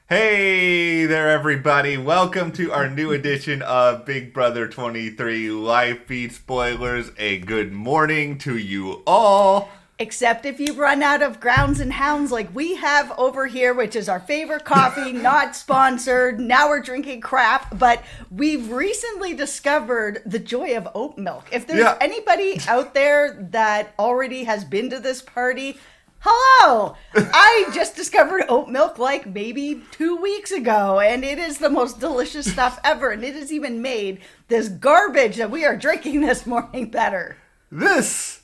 Hey there, everybody. Welcome to our new edition of Big Brother 23 live feed spoilers. A good morning to you all. Except if you've run out of grounds and hounds like we have over here, which is our favorite coffee, not sponsored. Now we're drinking crap, but we've recently discovered the joy of oat milk. If there's anybody out there that already has been to this party, hello! I just discovered oat milk like maybe 2 weeks ago, and it is the most delicious stuff ever, and it has even made this garbage that we are drinking this morning better. This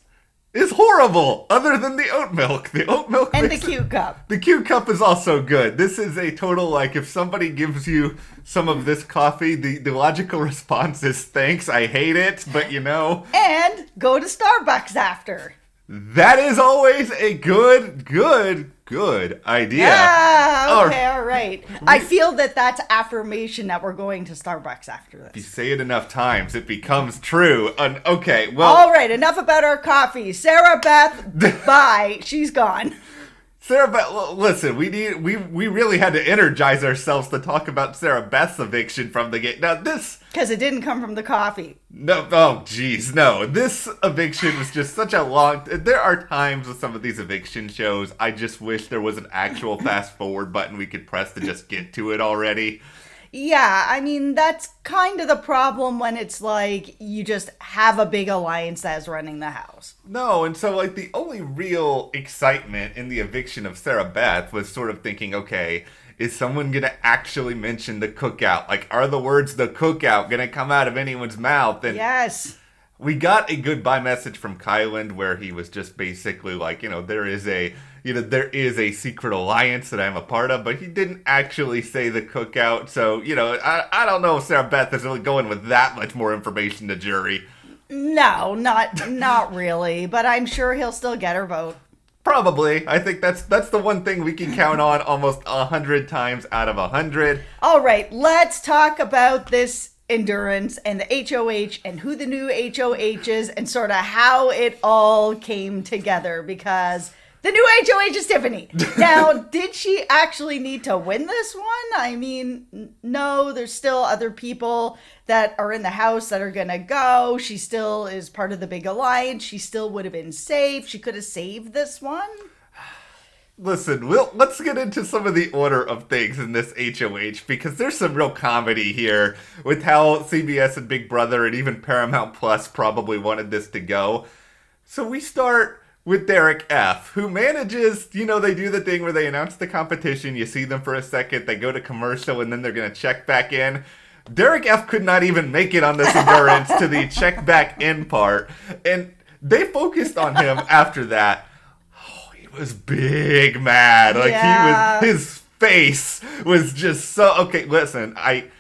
is horrible, other than the oat milk. The oat milk and the cute cup. The cute cup is also good. This is a total, like, if somebody gives you some of this coffee, the logical response is thanks, I hate it, but you know. And go to Starbucks after. That is always a good idea. Yeah, okay, all right. I feel that that's affirmation that we're going to Starbucks after this. If you say it enough times, it becomes true. Okay, well. All right, enough about our coffee. Sarah Beth, bye. She's gone. Sarah Beth, listen, we really had to energize ourselves to talk about Sarah Beth's eviction from the gate. Now this... Because it didn't come from the coffee. No, oh geez, no. This eviction was just such a long... There are times with some of these eviction shows, I just wish there was an actual fast forward button we could press to just get to it already. Yeah, I mean, that's kind of the problem when it's like you just have a big alliance that's running the house. No, and so like the only real excitement in the eviction of Sarah Beth was sort of thinking, okay, is someone going to actually mention the cookout? Like, are the words the cookout going to come out of anyone's mouth? And yes. We got a goodbye message from Kyland where he was just basically like, there is a secret alliance that I'm a part of, but he didn't actually say the cookout. So, I don't know if Sarah Beth is really going with that much more information to jury. No, not really, but I'm sure he'll still get her vote. Probably. I think that's the one thing we can count on almost 100 times out of 100. All right, let's talk about this endurance and the HoH and who the new HoH is and sort of how it all came together, because the new HoH is Tiffany. Now, did she actually need to win this one? I mean, no, there's still other people that are in the house that are going to go. She still is part of the big alliance. She still would have been safe. She could have saved this one. Listen, let's get into some of the order of things in this HoH, because there's some real comedy here with how CBS and Big Brother and even Paramount Plus probably wanted this to go. So we start with Derek F., who manages, they do the thing where they announce the competition, you see them for a second, they go to commercial, and then they're going to check back in. Derek F. could not even make it on this endurance to the check back in part, and they focused on him after that. Was big mad. Like his face was just so okay. Listen, I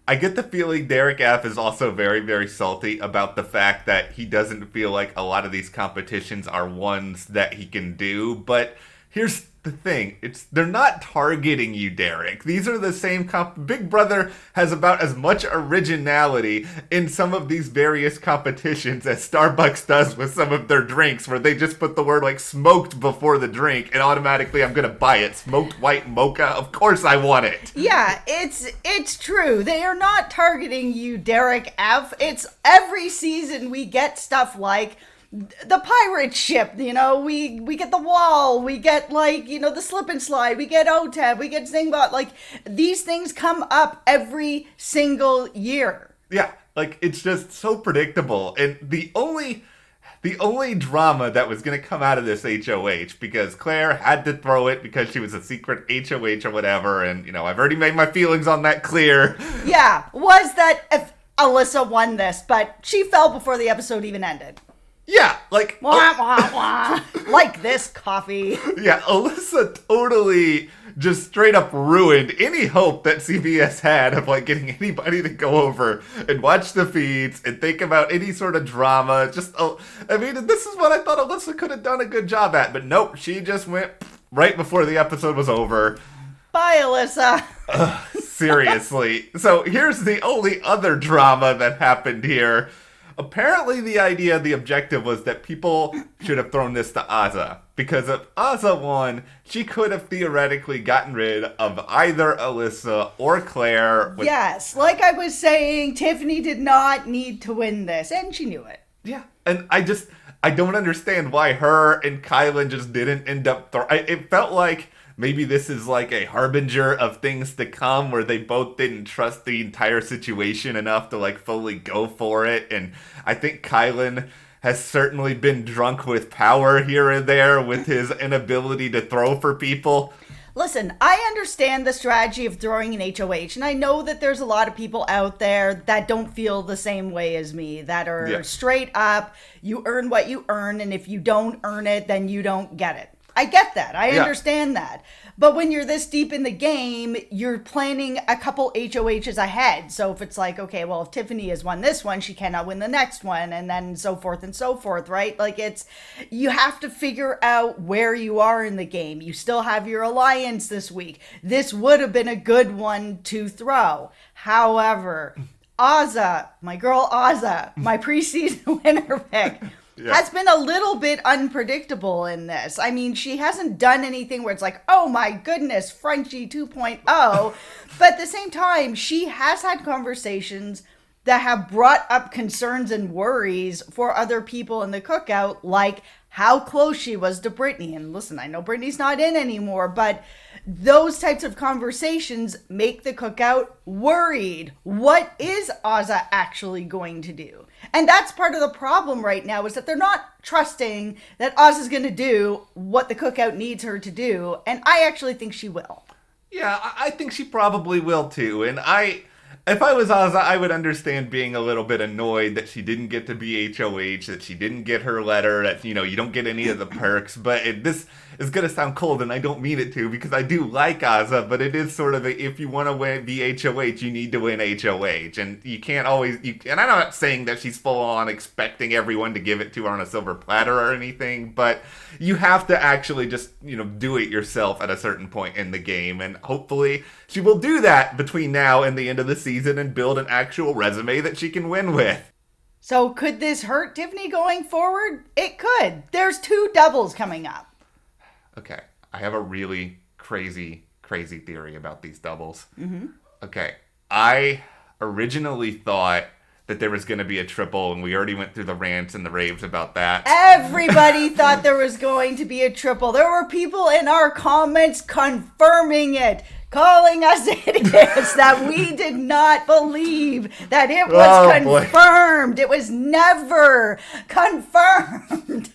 get the feeling Derek F is also very, very salty about the fact that he doesn't feel like a lot of these competitions are ones that he can do. But here's the thing. They're not targeting you, Derek. These are the same Big Brother has about as much originality in some of these various competitions as Starbucks does with some of their drinks, where they just put the word like smoked before the drink and automatically I'm gonna buy it. Smoked white mocha, of course I want it. Yeah, it's true. They are not targeting you, Derek F. It's every season we get stuff like the pirate ship, we get the wall, we get the slip and slide, we get OTEV, we get Zingbot, these things come up every single year. Yeah, it's just so predictable. And the only drama that was going to come out of this HoH, because Claire had to throw it because she was a secret HoH or whatever, and I've already made my feelings on that clear. Yeah, was that if Alyssa won this, but she fell before the episode even ended. Yeah, wah, wah, wah. Like this coffee. Yeah, Alyssa totally just straight up ruined any hope that CBS had of getting anybody to go over and watch the feeds and think about any sort of drama. This is what I thought Alyssa could have done a good job at, but nope, she just went right before the episode was over. Bye, Alyssa. Seriously. So here's the only other drama that happened here. apparently the objective was that people should have thrown this to Azah. Because if Azah won, she could have theoretically gotten rid of either Alyssa or Claire. Yes, like I was saying, Tiffany did not need to win this, and she knew it. Yeah, and I don't understand why her and Kyland just didn't end up it felt like maybe this is like a harbinger of things to come where they both didn't trust the entire situation enough to like fully go for it. And I think Kyland has certainly been drunk with power here and there with his inability to throw for people. Listen, I understand the strategy of throwing an HOH, and I know that there's a lot of people out there that don't feel the same way as me, that are straight up, you earn what you earn, and if you don't earn it, then you don't get it. I get that. I understand that. But when you're this deep in the game, you're planning a couple HOHs ahead. So if it's like, okay, well, if Tiffany has won this one, she cannot win the next one, and then so forth, right? Like you have to figure out where you are in the game. You still have your alliance this week. This would have been a good one to throw. However, Azah, my girl Azah, my preseason winner pick, has been a little bit unpredictable in this. I mean, she hasn't done anything where it's like, oh my goodness, Frenchie 2.0. But at the same time, she has had conversations that have brought up concerns and worries for other people in the cookout, like how close she was to Brittany. And listen, I know Brittany's not in anymore, but those types of conversations make the cookout worried. What is Azah actually going to do? And that's part of the problem right now, is that they're not trusting that Azah's going to do what the cookout needs her to do. And I actually think she will. Yeah, I think she probably will too. And if I was Azah, I would understand being a little bit annoyed that she didn't get to be HOH, that she didn't get her letter, that, you don't get any of the perks. But this is going to sound cold, and I don't mean it to, because I do like Azah, but it is sort of if you want to be HOH, you need to win HOH. And you can't always, and I'm not saying that she's full on expecting everyone to give it to her on a silver platter or anything, but you have to actually just, do it yourself at a certain point in the game. And hopefully she will do that between now and the end of the season and build an actual resume that she can win with. So could this hurt Tiffany going forward? It could. There's 2 doubles coming up. Okay, I have a really crazy theory about these doubles. Mm-hmm. Okay, I originally thought that there was going to be a triple, and we already went through the rants and the raves about that. Everybody thought there was going to be a triple. There were people in our comments confirming it, calling us idiots that we did not believe that it was confirmed. Boy. It was never confirmed.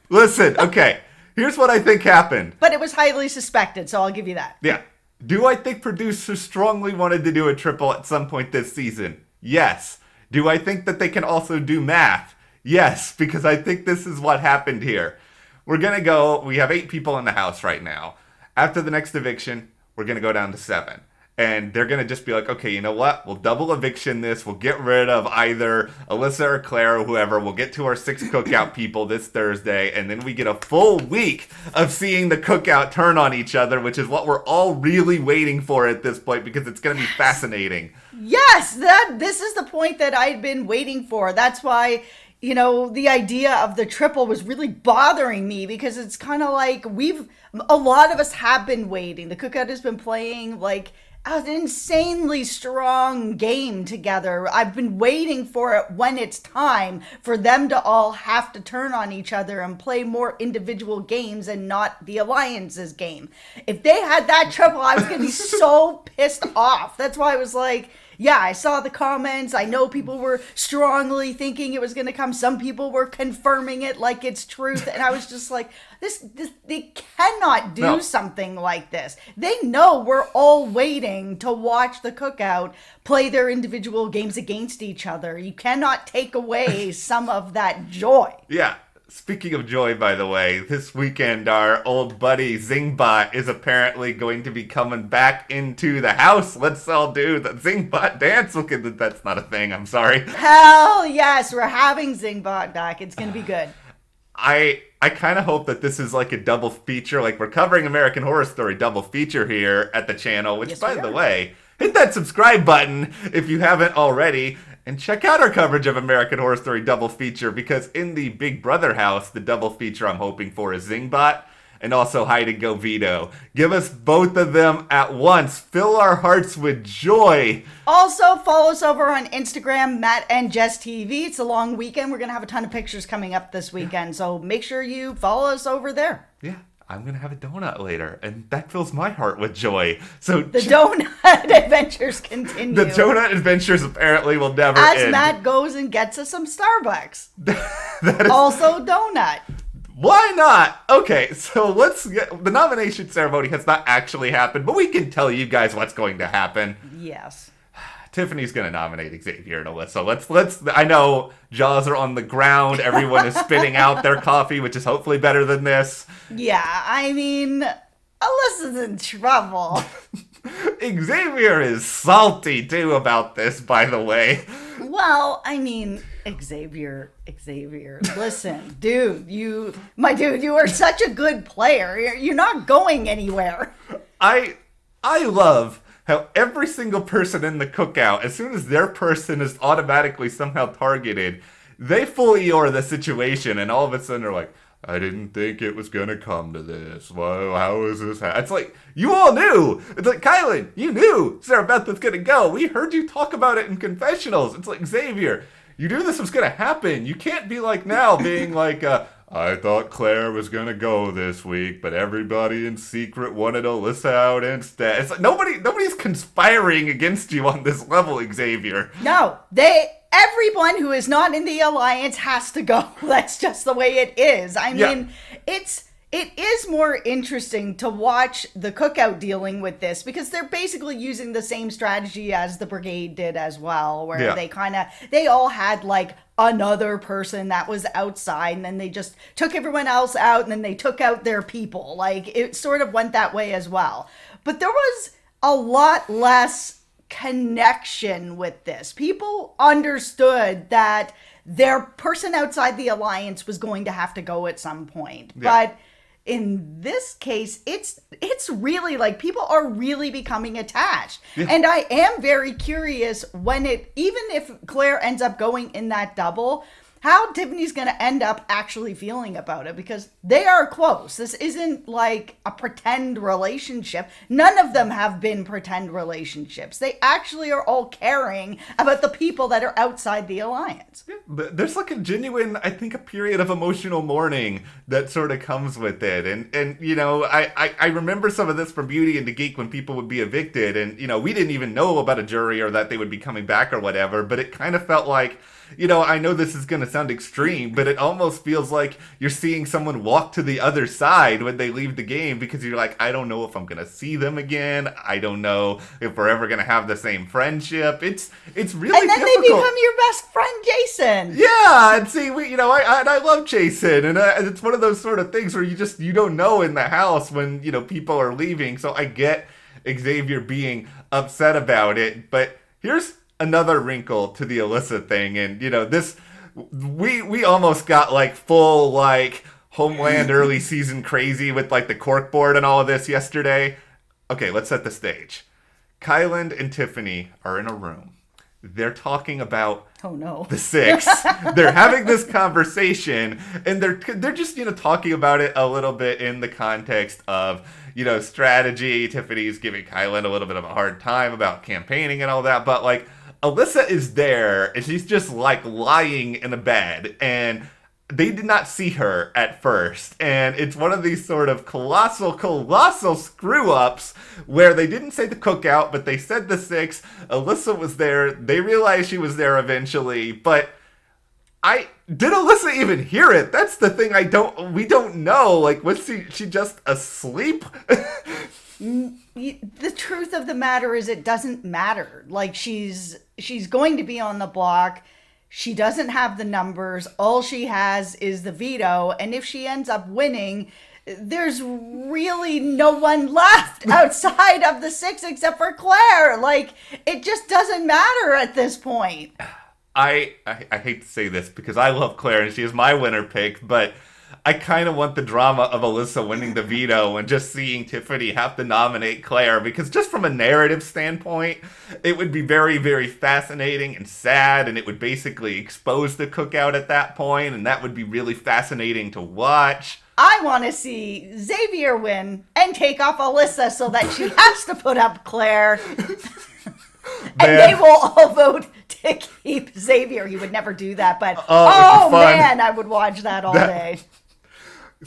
Listen, okay. Here's what I think happened. But it was highly suspected, so I'll give you that. Yeah. Do I think producers strongly wanted to do a triple at some point this season? Yes. Do I think that they can also do math? Yes, because I think this is what happened here. We have 8 people in the house right now. After the next eviction, we're going to go down to 7. And they're going to just be like, okay, you know what? We'll double eviction this. We'll get rid of either Alyssa or Claire or whoever. We'll get to our 6 cookout people this Thursday. And then we get a full week of seeing the cookout turn on each other, which is what we're all really waiting for at this point, because it's going to be fascinating. Yes, this is the point that I'd been waiting for. That's why, the idea of the triple was really bothering me, because it's kind of like a lot of us have been waiting. The cookout has been playing like an insanely strong game together. I've been waiting for it when it's time for them to all have to turn on each other and play more individual games and not the alliance's game. If they had that triple, I was going to be so pissed off. That's why I was like, yeah, I saw the comments. I know people were strongly thinking it was going to come. Some people were confirming it like it's truth. And I was just like, they cannot do something like this. They know we're all waiting to watch the cookout play their individual games against each other. You cannot take away some of that joy. Yeah. Speaking of joy, by the way, this weekend our old buddy Zingbot is apparently going to be coming back into the house. Let's all do the Zingbot dance. Look at that. That's not a thing. I'm sorry. Hell yes, we're having Zingbot back. It's going to be good. I kind of hope that this is like a double feature. Like, we're covering American Horror Story double feature here at the channel, which, by the way, hit that subscribe button if you haven't already. And check out our coverage of American Horror Story Double Feature, because in the Big Brother house, the double feature I'm hoping for is Zingbot and also Hide and Go Veto. Give us both of them at once. Fill our hearts with joy. Also, follow us over on Instagram, Matt and Jess TV. It's a long weekend. We're going to have a ton of pictures coming up this weekend, so make sure you follow us over there. Yeah. I'm going to have a donut later, and that fills my heart with joy. So the donut adventures continue. The donut adventures apparently will never end. As Matt goes and gets us some Starbucks. Also donut. Why not? Okay, so let's get... The nomination ceremony has not actually happened, but we can tell you guys what's going to happen. Yes. Tiffany's going to nominate Xavier and Alyssa. Let's. I know jaws are on the ground. Everyone is spitting out their coffee, which is hopefully better than this. Yeah, I mean, Alyssa's in trouble. Xavier is salty, too, about this, by the way. Well, I mean, Xavier, listen, dude, you are such a good player. You're not going anywhere. I love how every single person in the cookout, as soon as their person is automatically somehow targeted, they fully ignore the situation, and all of a sudden they're like, I didn't think it was gonna come to this. Well, how is this It's like, you all knew! It's like, Kyland, you knew Sarah Beth was gonna go. We heard you talk about it in confessionals. It's like, Xavier, you knew this was gonna happen. You can't be like now, being like, I thought Claire was gonna go this week, but everybody in secret wanted Alyssa out instead. It's like nobody's conspiring against you on this level, Xavier. No, everyone who is not in the alliance has to go. That's just the way it is. I mean, it is more interesting to watch the cookout dealing with this, because they're basically using the same strategy as the brigade did as well, where they all had like another person that was outside, and then they just took everyone else out, and then they took out their people. Like, it sort of went that way as well. But there was a lot less connection with this. People understood that their person outside the alliance was going to have to go at some point. Yeah. But in this case, it's really like people are really becoming attached. Yeah. And I am very curious even if Claire ends up going in that double, how Tiffany's going to end up actually feeling about it, because they are close. This isn't like a pretend relationship. None of them have been pretend relationships. They actually are all caring about the people that are outside the alliance. Yeah, but there's like a genuine, I think, a period of emotional mourning that sort of comes with it. And you know, I remember some of this from Beauty and the Geek when people would be evicted, and, you know, we didn't even know about a jury or that they would be coming back or whatever, but it kind of felt like, you know, I know this is going to sound extreme, but it almost feels like you're seeing someone walk to the other side when they leave the game, because you're like, I don't know if I'm going to see them again. I don't know if we're ever going to have the same friendship. It's really and then difficult. They become your best friend, Jason. Yeah, and see, I love Jason, and it's one of those sort of things where you don't know in the house when, you know, people are leaving. So I get Xavier being upset about it, but here's another wrinkle to the Alyssa thing, and, you know, this we almost got like full like Homeland early season crazy with like the corkboard and all of this yesterday. Okay, let's set the stage. Kyland and Tiffany are in a room. They're talking about the six. They're having this conversation, and they're just, you know, talking about it a little bit in the context of, you know, strategy. Tiffany's giving Kyland a little bit of a hard time about campaigning and all that, but like, Alyssa is there, and she's just like lying in a bed, and they did not see her at first. And it's one of these sort of colossal screw-ups where they didn't say the cookout, but they said the six. Alyssa was there. They realized she was there eventually, but did Alyssa even hear it? That's the thing we don't know. Like, was she just asleep? The truth of the matter is, it doesn't matter. Like, she's going to be on the block. She doesn't have the numbers. All she has is the veto. And if she ends up winning, there's really no one left outside of the six except for Claire. Like, it just doesn't matter at this point. I hate to say this because I love Claire and she is my winner pick, but I kind of want the drama of Alyssa winning the veto and just seeing Tiffany have to nominate Claire, because just from a narrative standpoint, it would be very, very fascinating and sad, and it would basically expose the cookout at that point, and that would be really fascinating to watch. I want to see Xavier win and take off Alyssa so that she has to put up Claire. And they will all vote to keep Xavier. He would never do that, but oh man, I would watch that all day.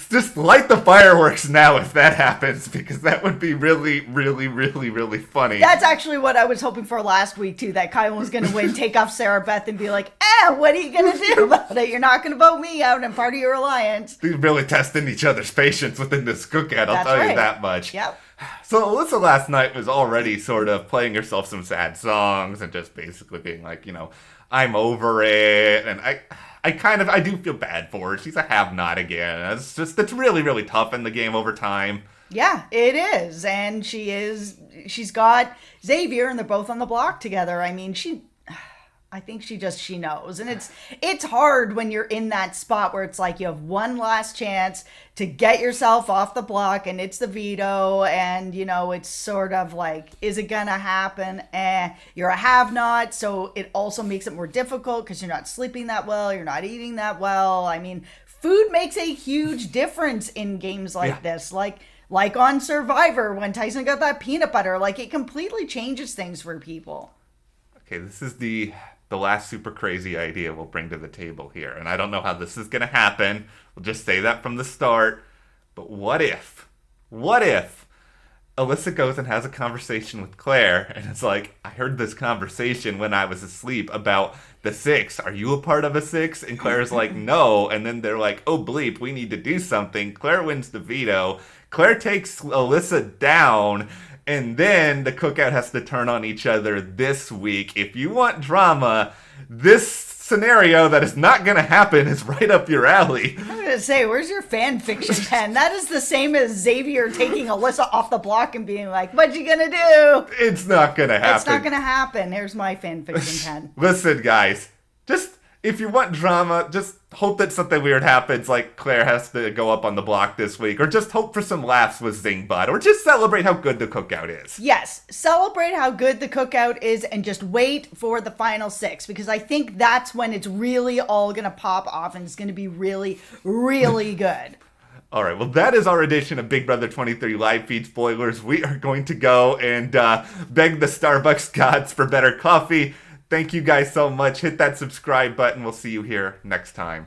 Just light the fireworks now if that happens, because that would be really, really, really, really funny. That's actually what I was hoping for last week, too, that Kyland was going to win, take off Sarah Beth, and be like, what are you going to do about it? You're not going to vote me out and part of your alliance. They're really testing each other's patience within this cookout, I'll tell you that much. Yep. So Alyssa last night was already sort of playing herself some sad songs and just basically being like, I'm over it, and I do feel bad for her. She's a have-not again. It's really, really tough in the game over time. Yeah, it is. And she's got Xavier, and they're both on the block together. I mean, I think she knows. And it's hard when you're in that spot where it's like you have one last chance to get yourself off the block, and it's the veto, and it's sort of like, is it gonna happen? You're a have-not, so it also makes it more difficult because you're not sleeping that well, you're not eating that well. I mean, food makes a huge difference in games like this. Like on Survivor when Tyson got that peanut butter, like it completely changes things for people. Okay, this is the last super crazy idea we'll bring to the table here. And I don't know how this is going to happen. We'll just say that from the start. But what if Alyssa goes and has a conversation with Claire, and it's like, I heard this conversation when I was asleep about the 6. Are you a part of a 6? And Claire's like, no. And then they're like, oh, bleep, we need to do something. Claire wins the veto. Claire takes Alyssa down. And then the cookout has to turn on each other this week. If you want drama, this scenario that is not going to happen is right up your alley. I'm going to say, where's your fan fiction pen? That is the same as Xavier taking Alyssa off the block and being like, what you going to do? It's not going to happen. It's not going to happen. Here's my fan fiction pen. Listen, guys, just if you want drama, just hope that something weird happens, like Claire has to go up on the block this week, or just hope for some laughs with Zingbot, or just celebrate how good the cookout is. Yes, celebrate how good the cookout is, and just wait for the final 6, because I think that's when it's really all going to pop off, and it's going to be really, really good. All right, well, that is our edition of Big Brother 23 Live Feed Spoilers. We are going to go and beg the Starbucks gods for better coffee. Thank you guys so much. Hit that subscribe button. We'll see you here next time.